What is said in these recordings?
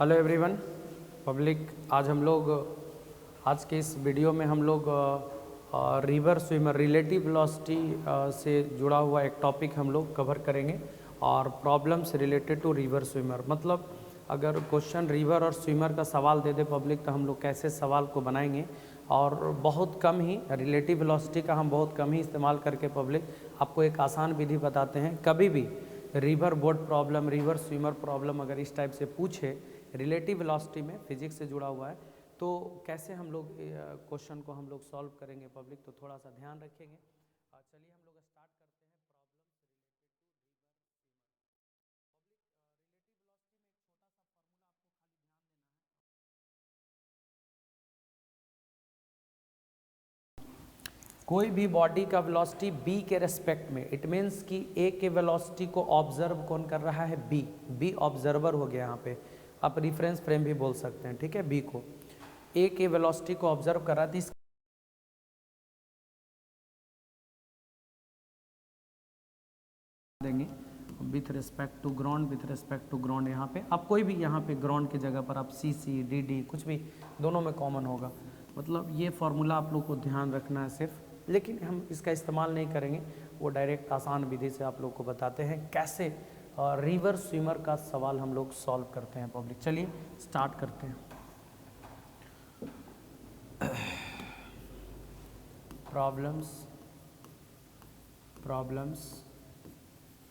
Hello everyone public. आज के इस वीडियो में हम लोग रिवर स्विमर रिलेटिव वेलोसिटी से जुड़ा हुआ एक टॉपिक हम लोग कवर करेंगे और problems related to river swimmer. मतलब अगर क्वेश्चन रिवर और स्विमर का सवाल दे दे पब्लिक तो हम लोग कैसे सवाल को बनाएंगे, और बहुत कम ही रिलेटिव वेलोसिटी का हम बहुत कम ही इस्तेमाल करके पब्लिक आपको एक आसान विधि बताते हैं। कभी भी river boat problem, river swimmer problem अगर इस टाइप से पूछे रिलेटिव वेलोसिटी में, फिजिक्स से जुड़ा हुआ है, तो कैसे हम लोग क्वेश्चन को हम लोग सॉल्व करेंगे पब्लिक, तो थोड़ा सा ध्यान रखेंगे। चलिए हम लोग स्टार्ट करते हैं। कोई भी बॉडी का वेलोसिटी b के रेस्पेक्ट में, इट मीन्स कि a के वेलोसिटी को ऑब्जर्व कौन कर रहा है, b ऑब्जर्वर हो गया। यहाँ पे आप रिफरेंस फ्रेम भी बोल सकते हैं, ठीक है। b को a के वेलोसिटी को ऑब्जर्व कर रहा है, देंगे विथ रिस्पेक्ट टू ग्राउंड। यहाँ पे आप कोई भी यहाँ पे ग्राउंड की जगह पर आप सी डी कुछ भी दोनों में कॉमन होगा। मतलब ये फॉर्मूला आप लोग को ध्यान रखना है सिर्फ, लेकिन हम इसका इस्तेमाल नहीं करेंगे। वो डायरेक्ट आसान विधि से आप लोग को बताते हैं कैसे रिवर स्विमर का सवाल हम लोग सॉल्व करते हैं पब्लिक। चलिए स्टार्ट करते हैं। Problems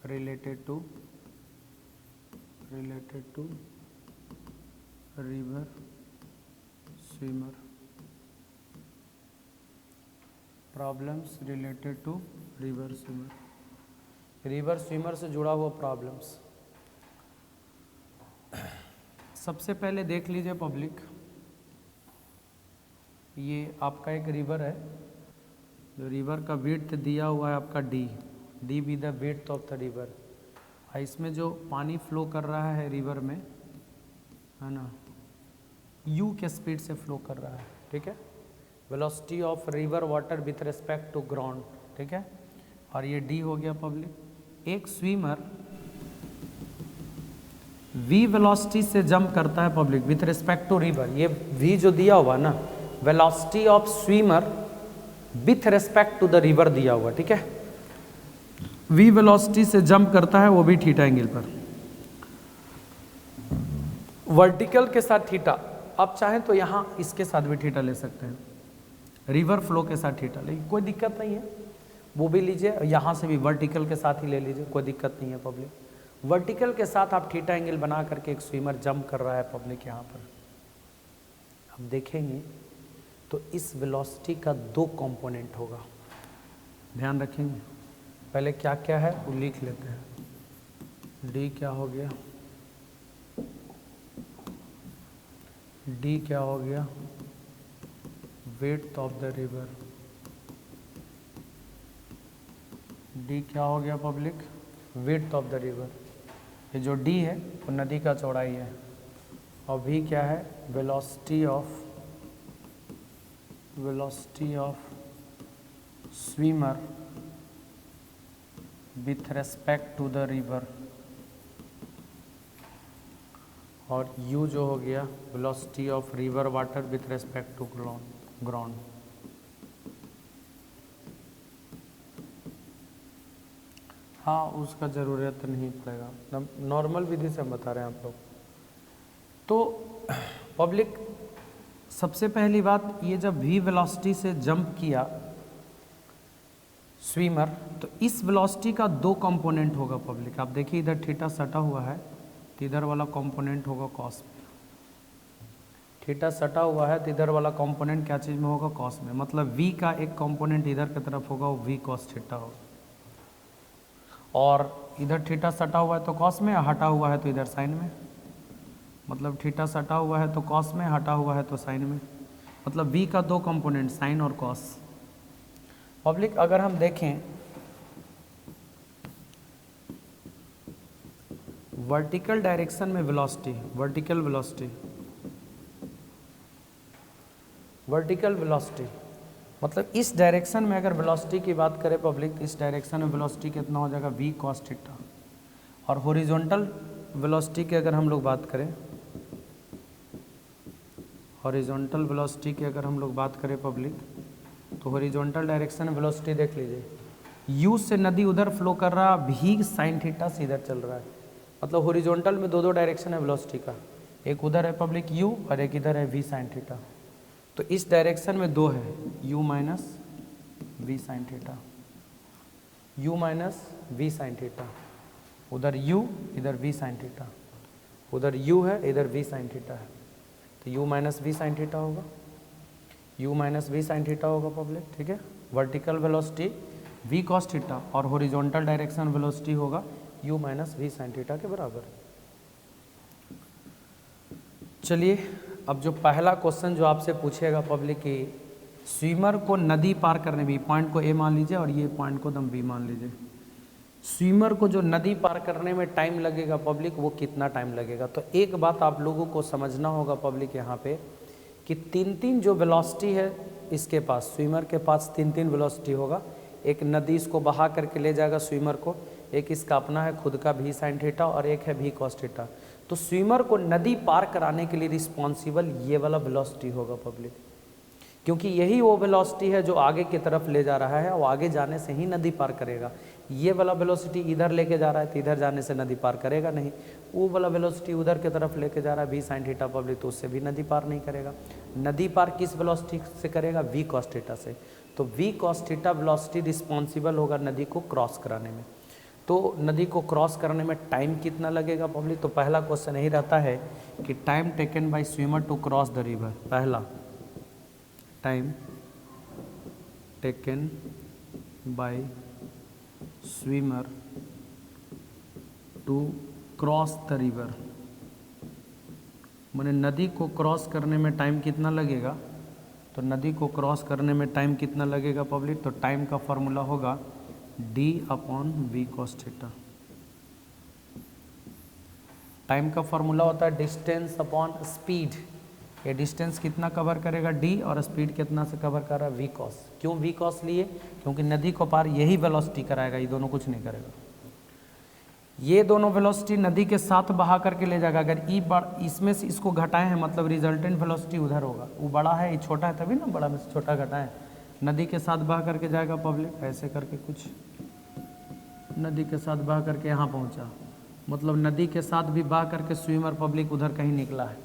related to river swimmer, problems related to river swimmer से जुड़ा हुआ प्रॉब्लम्स। सबसे पहले देख लीजिए पब्लिक, ये आपका एक रिवर है। जो रिवर का विड्थ दिया हुआ है आपका D be the width of the river. इसमें जो पानी फ्लो कर रहा है रिवर में, है ना, u के स्पीड से फ्लो कर रहा है, ठीक है। Velocity of river water with respect to ground, ठीक है। और ये d हो गया पब्लिक। एक स्विमर v वेलोसिटी से जंप करता है पब्लिक विथ रिस्पेक्ट टू रिवर। ये v जो दिया हुआ ना, velocity of swimmer with respect to the river दिया हुआ, ठीक है। v वेलोसिटी से जंप करता है, वो भी थीटा एंगल पर, वर्टिकल के साथ थीटा। आप चाहें तो यहाँ इसके साथ भी थीटा ले सकते हैं, रिवर फ्लो के साथ थीटा, लेकिन कोई दिक्कत नहीं है, वो भी लीजिए। यहाँ से भी वर्टिकल के साथ ही ले लीजिए, कोई दिक्कत नहीं है पब्लिक। वर्टिकल के साथ आप थीटा एंगल बना करके एक स्विमर जंप कर रहा है पब्लिक। यहाँ पर आप देखेंगे तो इस वेलोसिटी का दो कंपोनेंट होगा, ध्यान रखेंगे। पहले क्या क्या है वो लिख लेते हैं। डी क्या हो गया, डी क्या हो गया, width of the river. D क्या हो गया public, width of the river. ये जो डी है वो नदी का चौड़ाई है, और वी क्या है, velocity of swimmer with respect to the river. और u जो हो गया velocity of river water with respect to ground. हाँ, उसका ज़रूरत नहीं पड़ेगा, नॉर्मल विधि से हम बता रहे हैं आप लोग। तो पब्लिक सबसे पहली बात, ये जब v वेलोसिटी से जंप किया स्विमर, तो इस वेलोसिटी का दो कंपोनेंट होगा पब्लिक। आप देखिए इधर थीटा सटा हुआ है, तो इधर वाला कंपोनेंट होगा कॉस में। थीटा सटा हुआ है तो इधर वाला कंपोनेंट क्या चीज़ में होगा, कॉस में। मतलब v का एक कंपोनेंट इधर की तरफ होगा, वो v कॉस थीटा होगा। और इधर थीटा सटा हुआ है तो कॉस में, हटा हुआ है तो इधर साइन में। मतलब थीटा सटा हुआ है तो कॉस में, हटा हुआ है तो साइन में। मतलब v का दो कंपोनेंट साइन और कॉस। पब्लिक अगर हम देखें वर्टिकल डायरेक्शन में वेलोसिटी, वर्टिकल वेलोसिटी मतलब इस डायरेक्शन में अगर वेलोसिटी की बात करें पब्लिक, इस डायरेक्शन में वेलोसिटी कितना हो जाएगा, v cos थीटा। और हॉरिजॉन्टल वेलोसिटी की अगर हम लोग बात करें हॉरिजॉन्टल वेलोसिटी की अगर हम लोग बात करें पब्लिक, तो हॉरिजॉन्टल डायरेक्शन वेलोसिटी देख लीजिए, यू से नदी उधर फ्लो कर रहा, भी साइन थीटा से इधर चल रहा है, मतलब हॉरिजॉन्टल में दो दो डायरेक्शन है वेलोसिटी का, एक उधर है पब्लिक यू और एक इधर है वी साइन थीटा। तो इस डायरेक्शन में दो है, u minus v sine theta, u minus v sine theta, उधर यू इधर वी साइन थीटा, उधर यू है इधर वी साइन थीटा है, तो u minus v sine theta होगा, u minus v sine theta होगा पब्लिक, ठीक है। Vertical velocity v cos theta और हॉरिजॉन्टल डायरेक्शन वेलोसिटी होगा u minus v sine theta के बराबर। चलिए अब जो पहला क्वेश्चन जो आपसे पूछेगा पब्लिक की, स्विमर को नदी पार करने में, पॉइंट को ए मान लीजिए और ये पॉइंट को एकदम बी मान लीजिए, स्विमर को जो नदी पार करने में टाइम लगेगा पब्लिक, वो कितना टाइम लगेगा। तो एक बात आप लोगों को समझना होगा पब्लिक यहाँ पे कि तीन तीन जो वेलोसिटी है इसके पास, स्विमर के पास तीन तीन वेलोसिटी होगा, एक नदी इसको बहा करके ले जाएगा स्विमर को, एक इसका अपना है खुद का भी साइन थीटा और एक है भी कॉस थीटा। तो स्विमर को नदी पार कराने के लिए रिस्पॉन्सिबल ये वाला वेलोसिटी होगा पब्लिक, क्योंकि यही वो वेलोसिटी है जो आगे की तरफ ले जा रहा है, वो आगे जाने से ही नदी पार करेगा। ये वाला वेलोसिटी इधर लेके जा रहा है तो इधर जाने से नदी पार करेगा नहीं, वो वाला वेलोसिटी उधर की तरफ लेके जा रहा है भी साइन थीटा पब्लिक, तो उससे भी नदी पार नहीं करेगा। नदी पार किस वेलोसिटी से करेगा, वी कॉस थीटा से। तो v cos theta velocity responsible होगा नदी को क्रॉस कराने में। तो नदी को क्रॉस करने में टाइम कितना लगेगा पब्लिक, तो पहला क्वेश्चन यही रहता है कि time taken by swimmer to cross the river. पहला time taken by swimmer to cross the river, माने नदी को क्रॉस करने में टाइम कितना लगेगा। तो नदी को क्रॉस करने में टाइम कितना लगेगा पब्लिक, तो टाइम का फॉर्मूला होगा d upon v cos theta. Time का फॉर्मूला होता है डिस्टेंस अपॉन स्पीड, ये डिस्टेंस कितना कवर करेगा d और स्पीड कितना से कवर कर रहा है वी कॉस। क्यों वी कॉस लिए, क्योंकि नदी को पार यही वेलोसिटी कराएगा, ये दोनों कुछ नहीं करेगा। ये दोनों वेलोसिटी नदी के साथ बहा करके ले जाएगा। अगर इसमें से इसको घटाए हैं मतलब रिजल्टेंट वेलोसिटी उधर होगा, वो बड़ा है ये छोटा है तभी ना बड़ा में से छोटा घटाएं, नदी के साथ बहा करके जाएगा पब्लिक, ऐसे करके कुछ नदी के साथ बहा करके यहाँ पहुँचा, मतलब नदी के साथ भी बहा करके स्विमर पब्लिक उधर कहीं निकला है।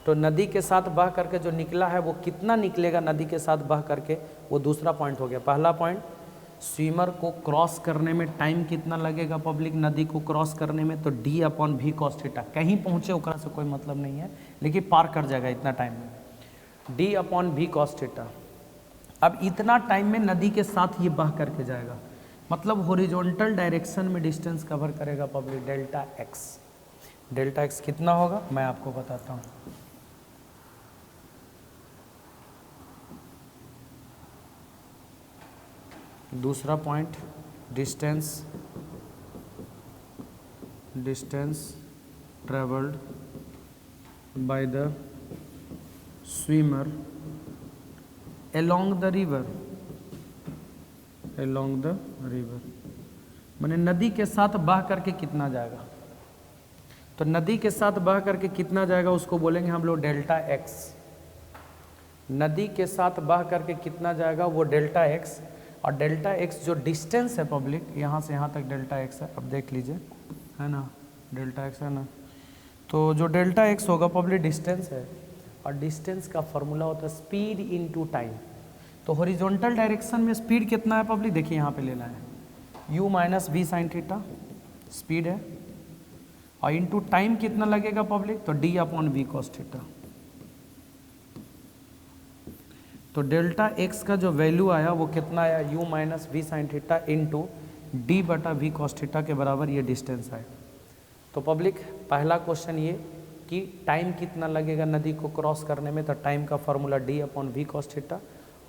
तो नदी के साथ बह करके जो निकला है वो कितना निकलेगा नदी के साथ बह करके, वो दूसरा पॉइंट हो गया। पहला पॉइंट स्विमर को क्रॉस करने में टाइम कितना लगेगा पब्लिक, नदी को क्रॉस करने में, तो d अपॉन भी कॉस थीटा। कहीं पहुँचे ओकरा से कोई मतलब नहीं है, लेकिन पार कर जाएगा इतना टाइम में, d अपॉन भी कॉस थीटा। अब इतना टाइम में नदी के साथ ये बह करके जाएगा, मतलब हॉरिजॉन्टल डायरेक्शन में डिस्टेंस कवर करेगा public delta x। Delta x कितना होगा मैं आपको बताता हूँ। दूसरा point distance travelled by the swimmer along the river, माने नदी के साथ बह करके कितना जाएगा। तो नदी के साथ बह करके कितना जाएगा उसको बोलेंगे हम लोग डेल्टा x। नदी के साथ बह करके कितना जाएगा वो डेल्टा x, और डेल्टा x जो डिस्टेंस है पब्लिक यहाँ से यहाँ तक डेल्टा x है, अब देख लीजिए है ना, डेल्टा x है ना। तो जो डेल्टा x होगा पब्लिक डिस्टेंस है, और डिस्टेंस का फॉर्मूला होता है स्पीड इनटू टाइम। तो हॉरिजॉन्टल डायरेक्शन में स्पीड कितना है पब्लिक, देखिए यहाँ पे लेना है u minus v sine theta speed है, और इनटू टाइम कितना लगेगा पब्लिक, तो d upon v cos theta. तो डेल्टा x का जो वैल्यू आया वो कितना आया, u minus v sine theta into d बटा वी कॉस थीटा के बराबर ये डिस्टेंस आया। तो पब्लिक पहला क्वेश्चन ये कि टाइम कितना लगेगा नदी को क्रॉस करने में, तो टाइम का formula d upon v cos theta,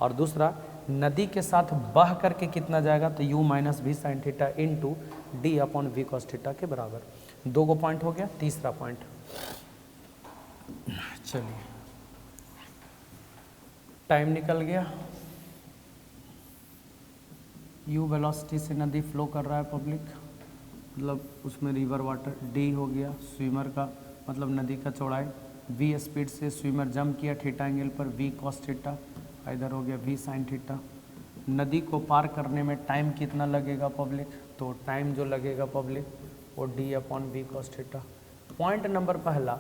और दूसरा नदी के साथ बह करके कितना जाएगा, तो u minus v sine theta into d upon v cos theta के बराबर। दो गो पॉइंट हो गया। तीसरा पॉइंट, चलिए टाइम निकल गया, u वेलोसिटी से नदी फ्लो कर रहा है पब्लिक, मतलब उसमें रिवर वाटर d हो गया, स्विमर का मतलब नदी का चौड़ाई, v स्पीड से स्विमर जंप किया थीटा एंगल पर, v कॉस थीटा, इधर हो गया v साइन थीटा। नदी को पार करने में टाइम कितना लगेगा पब्लिक, तो टाइम जो लगेगा पब्लिक वो d upon v cos theta. Point number पहला,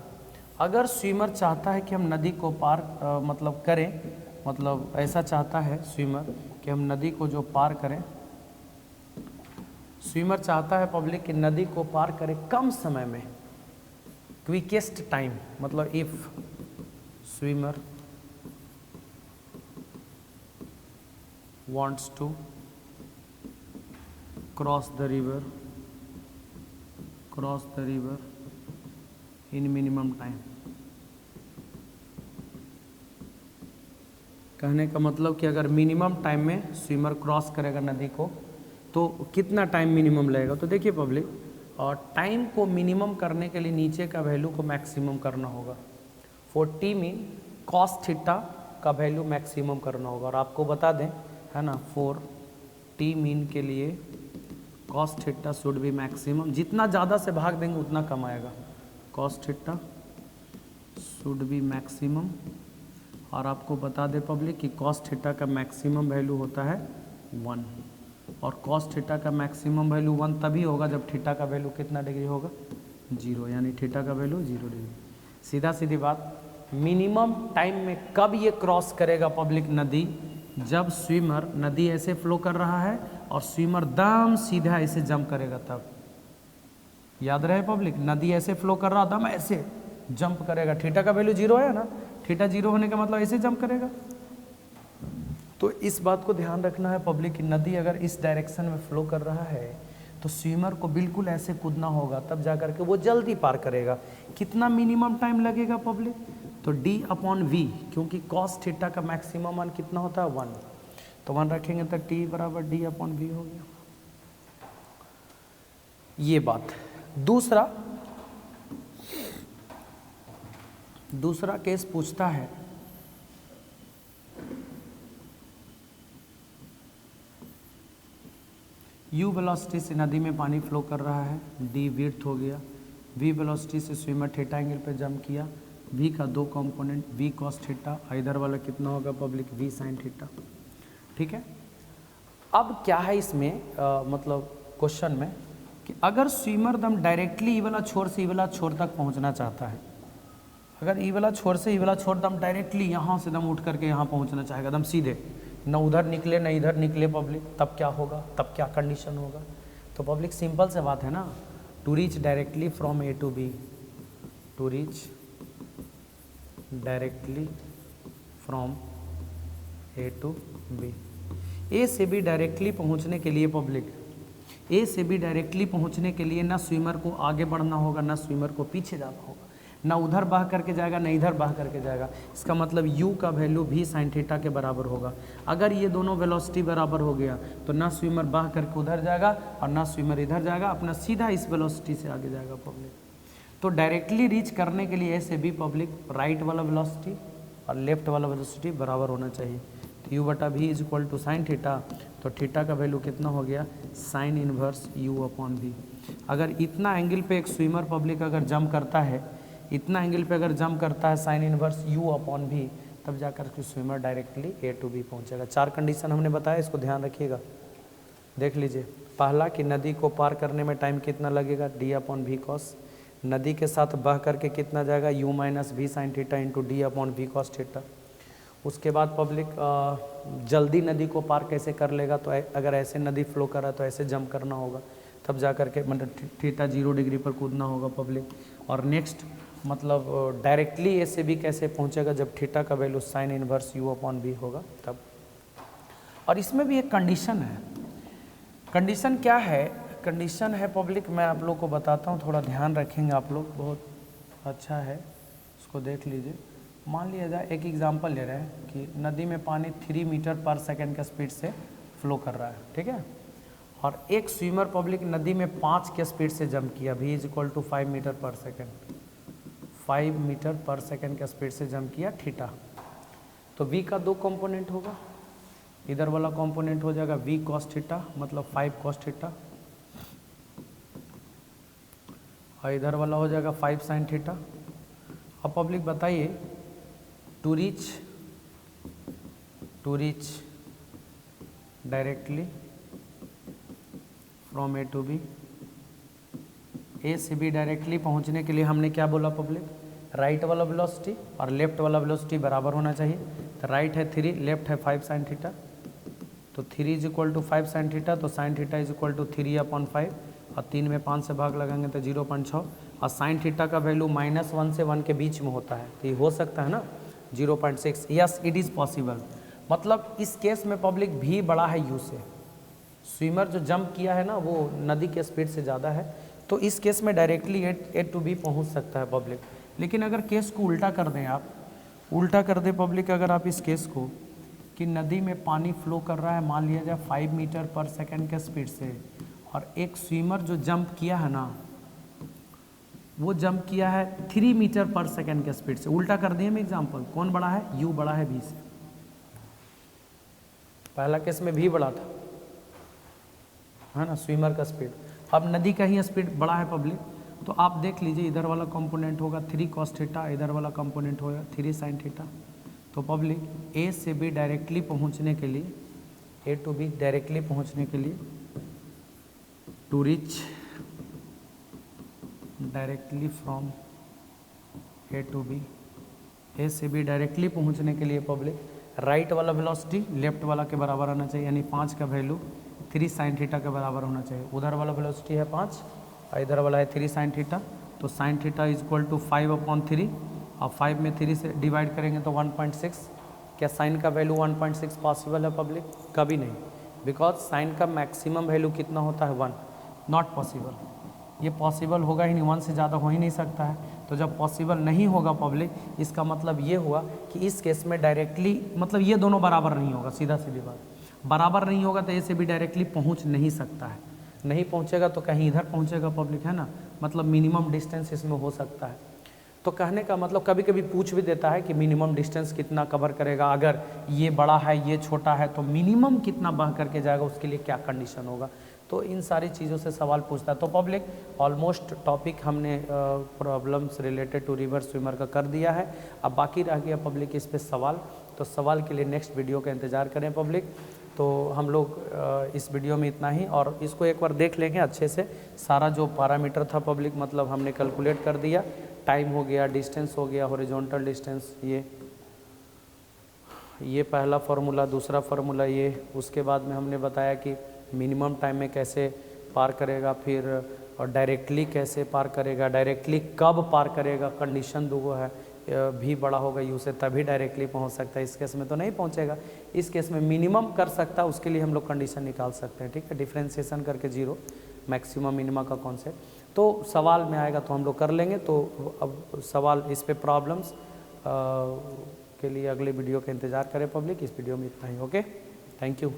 अगर स्विमर चाहता है कि हम नदी को पार मतलब करें, मतलब ऐसा चाहता है स्विमर कि हम नदी को जो पार करें, स्विमर चाहता है पब्लिक कि नदी को पार करें कम समय में, क्विकेस्ट टाइम, मतलब if swimmer wants to cross the river in minimum time। कहने का मतलब कि अगर मिनिमम टाइम में स्विमर क्रॉस करेगा नदी को तो कितना टाइम मिनिमम लगेगा। तो देखिए पब्लिक, और टाइम को मिनिमम करने के लिए नीचे का वैल्यू को मैक्सिमम करना होगा। For T mean cos theta का वैल्यू मैक्सिमम करना होगा। और आपको बता दें, है ना, फॉर टी मीन के लिए cos theta should be maximum, जितना ज़्यादा से भाग देंगे उतना कम आएगा। Cos theta should be maximum. और आपको बता दे पब्लिक कि कॉस थीटा का मैक्सिमम वैल्यू होता है 1, और कॉस थीटा का मैक्सिमम वैल्यू 1 तभी होगा जब थीटा का वैल्यू कितना डिग्री होगा, 0, यानी थीटा का वैल्यू 0 डिग्री। सीधा सीधी बात, मिनिमम टाइम में कब ये क्रॉस करेगा पब्लिक नदी, जब स्विमर, नदी ऐसे फ्लो कर रहा है और स्विमर दम सीधा ऐसे जंप करेगा तब। याद रहे पब्लिक, नदी ऐसे फ्लो कर रहा, दम ऐसे जंप करेगा, थीटा का वैल्यू 0 है ना, थीटा 0 होने का मतलब ऐसे जंप करेगा। तो इस बात को ध्यान रखना है पब्लिक कि नदी अगर इस डायरेक्शन में फ्लो कर रहा है तो स्विमर को बिल्कुल ऐसे कूदना होगा, तब जा करके वो जल्दी पार करेगा। कितना मिनिमम टाइम लगेगा पब्लिक, तो d अपॉन v, क्योंकि कॉस थीटा का मैक्सिमम मान कितना होता है 1, तो 1 रखेंगे तो t बराबर d अपॉन v हो गया। ये बात। दूसरा केस पूछता है, u वेलोसिटी से नदी में पानी फ्लो कर रहा है, d विड्थ हो गया, v वेलोसिटी से स्विमर थीटा एंगल पे जंप किया, v का 2 कंपोनेंट, v कॉस थीटा, इधर वाला कितना होगा पब्लिक, v साइन थीटा। ठीक है। अब क्या है इसमें मतलब क्वेश्चन में कि अगर स्विमर दम डायरेक्टली ई वाला छोर से ई वाला छोर तक पहुंचना चाहता है, अगर ई वाला छोर से ई वाला छोर दम डायरेक्टली यहाँ से दम उठ करके यहाँ पहुँचना चाहेगा, दम सीधे, न उधर निकले न इधर निकले पब्लिक, तब क्या होगा, तब क्या कंडीशन होगा। तो पब्लिक सिंपल से बात है ना, to reach directly from A to B, to reach directly from A to B, A से बी डायरेक्टली पहुंचने के लिए पब्लिक, ए से बी डायरेक्टली पहुंचने के लिए ना स्विमर को आगे बढ़ना होगा ना स्विमर को पीछे जाना होगा, ना उधर बह करके जाएगा ना इधर बह करके जाएगा। इसका मतलब u का वैल्यू भी साइन थीटा के बराबर होगा। अगर ये दोनों वेलोसिटी बराबर हो गया तो ना स्विमर बह करके उधर जाएगा और ना स्विमर इधर जाएगा, अपना सीधा इस वेलोसिटी से आगे जाएगा पब्लिक। तो डायरेक्टली रीच करने के लिए ए से बी पब्लिक राइट वाला वेलोसिटी और लेफ्ट वाला वेलोसिटी बराबर होना चाहिए। तो u बटा v is equal to sine theta, तो थीटा का वैल्यू कितना हो गया, sine inverse u upon v। अगर इतना एंगल पे एक स्विमर पब्लिक अगर जंप करता है, इतना एंगल पे अगर जंप करता है sine inverse u upon v, तब जाकर के swimmer directly a to b पहुंचेगा। 4 कंडीशन हमने बताया, इसको ध्यान रखिएगा। देख लीजिए, पहला कि नदी को पार करने में टाइम कितना लगेगा, d अपॉन v कॉस, नदी के साथ बह करके कितना जाएगा, u minus v sign theta into d upon v cos theta. उसके बाद पब्लिक जल्दी नदी को पार कैसे कर लेगा, तो अगर ऐसे नदी फ्लो कर रहा है तो ऐसे जंप करना होगा, तब जा करके मतलब थीटा 0 डिग्री पर कूदना होगा पब्लिक। और नेक्स्ट मतलब डायरेक्टली ए से बी कैसे पहुंचेगा, जब थीटा का value sign inverse u upon v होगा तब। और इसमें भी एक कंडीशन है। कंडीशन क्या है, कंडीशन है पब्लिक, मैं आप लोग को बताता हूँ, थोड़ा ध्यान रखेंगे आप लोग, बहुत अच्छा है, उसको देख लीजिए। मान लिया जाए, एक एग्जांपल ले रहे हैं कि नदी में पानी 3 मीटर पर सेकंड के स्पीड से फ्लो कर रहा है, ठीक है, और एक स्विमर पब्लिक नदी में 5 के स्पीड से जंप किया, v is equal to 5 metre per second, 5 metre per second के स्पीड से जंप किया थीटा। तो v का 2 कंपोनेंट होगा, इधर वाला कंपोनेंट हो जाएगा v कॉस थीटा मतलब 5 कॉस थीटा, और इधर वाला हो जाएगा 5 साइन थीटा, अब पब्लिक बताइए, to reach directly from A to B, A से बी डायरेक्टली पहुंचने के लिए हमने क्या बोला पब्लिक, राइट वाला वेलोसिटी और लेफ्ट वाला वेलोसिटी बराबर होना चाहिए। तो राइट है 3, लेफ्ट है 5 sin थीटा, तो 3 is equal to 5 sin theta, तो sin theta is equal to 3/5 और 3 में 5 से भाग लगाएंगे तो 0.6 और sin थीटा का वैल्यू -1 से 1 के बीच में होता है, तो ये हो सकता है ना 0.6। Yes it is possible. मतलब इस केस में पब्लिक भी बड़ा है यू से, स्विमर जो जंप किया है ना वो नदी के स्पीड से ज़्यादा है, तो इस केस में डायरेक्टली ए टू बी पहुंच सकता है पब्लिक। लेकिन अगर केस को उल्टा कर दें, आप उल्टा कर दें पब्लिक, अगर आप इस केस को कि नदी में पानी फ्लो कर रहा है मान लिया जाए 5 मीटर पर सेकेंड के स्पीड से, और एक स्विमर जो जंप किया है ना वो जंप किया है 3 मीटर पर सेकेंड के स्पीड से। उल्टा कर दिए हम एग्जाम्पल, कौन बड़ा है, यू बड़ा है बी से। पहला केस में भी बड़ा था है ना स्विमर का स्पीड, अब नदी का ही स्पीड बड़ा है पब्लिक। तो आप देख लीजिए, इधर वाला कंपोनेंट होगा 3 cos थीटा, इधर वाला कंपोनेंट होगा 3 sin थीटा। तो पब्लिक ए से बी डायरेक्टली पहुंचने के लिए, ए टू बी डायरेक्टली पहुंचने के लिए, to reach directly from A to B, A से बी डायरेक्टली पहुंचने के लिए पब्लिक राइट वाला वेलोसिटी लेफ्ट वाला के बराबर आना चाहिए, यानी 5 का वैल्यू 3 sin थीटा के बराबर होना चाहिए। उधर वाला वेलोसिटी है 5 और इधर वाला है 3 sin थीटा, तो sin theta is equal to 5/3 और 5 में 3 से डिवाइड करेंगे तो 1.6। क्या sin का वैल्यू 1.6 पॉसिबल है पब्लिक? कभी नहीं, बिकॉज sin का मैक्सिमम वैल्यू कितना होता है 1, नॉट पॉसिबल। ये पॉसिबल होगा ही नहीं, 1 से ज़्यादा हो ही नहीं सकता है। तो जब पॉसिबल नहीं होगा पब्लिक, इसका मतलब ये हुआ कि इस केस में डायरेक्टली मतलब ये दोनों बराबर नहीं होगा, सीधा सीधी बात, बराबर नहीं होगा तो ए से भी डायरेक्टली पहुंच नहीं सकता है। नहीं पहुंचेगा तो कहीं इधर पहुंचेगा पब्लिक, है ना, मतलब मिनिमम डिस्टेंस इसमें हो सकता है। तो कहने का मतलब कभी कभी पूछ भी देता है कि मिनिमम डिस्टेंस कितना कवर करेगा, अगर ये बड़ा है ये छोटा है तो मिनिमम कितना बह करके जाएगा, उसके लिए क्या कंडीशन होगा। तो इन सारी चीज़ों से सवाल पूछता है। तो पब्लिक ऑलमोस्ट टॉपिक हमने problems related to river swimmer का कर दिया है। अब बाकी रह गया पब्लिक इस पे सवाल, तो सवाल के लिए नेक्स्ट वीडियो का इंतज़ार करें पब्लिक। तो हम लोग इस वीडियो में इतना ही, और इसको एक बार देख लेंगे अच्छे से। सारा जो पैरामीटर था पब्लिक मतलब हमने कैलकुलेट कर दिया, टाइम हो गया, डिस्टेंस हो गया, हॉरिजॉन्टल डिस्टेंस ये पहला फार्मूला, दूसरा फार्मूला ये, उसके बाद में हमने बताया कि मिनिमम टाइम में कैसे पार करेगा, फिर और डायरेक्टली कैसे पार करेगा, डायरेक्टली कब पार करेगा, कंडीशन दो है, भी बड़ा होगा यू से तभी डायरेक्टली पहुंच सकता है, इस केस में तो नहीं पहुंचेगा। इस केस में मिनिमम कर सकता है, उसके लिए हम लोग कंडीशन निकाल सकते हैं, ठीक है, डिफ्रेंशिएशन करके 0 मैक्सिमम मिनिमा का कॉन्सेप्ट। तो सवाल में आएगा तो हम लोग कर लेंगे। तो अब सवाल इस पे प्रॉब्लम्स के लिए अगले वीडियो का इंतज़ार करें पब्लिक। इस वीडियो में इतना ही, ओके, थैंक यू।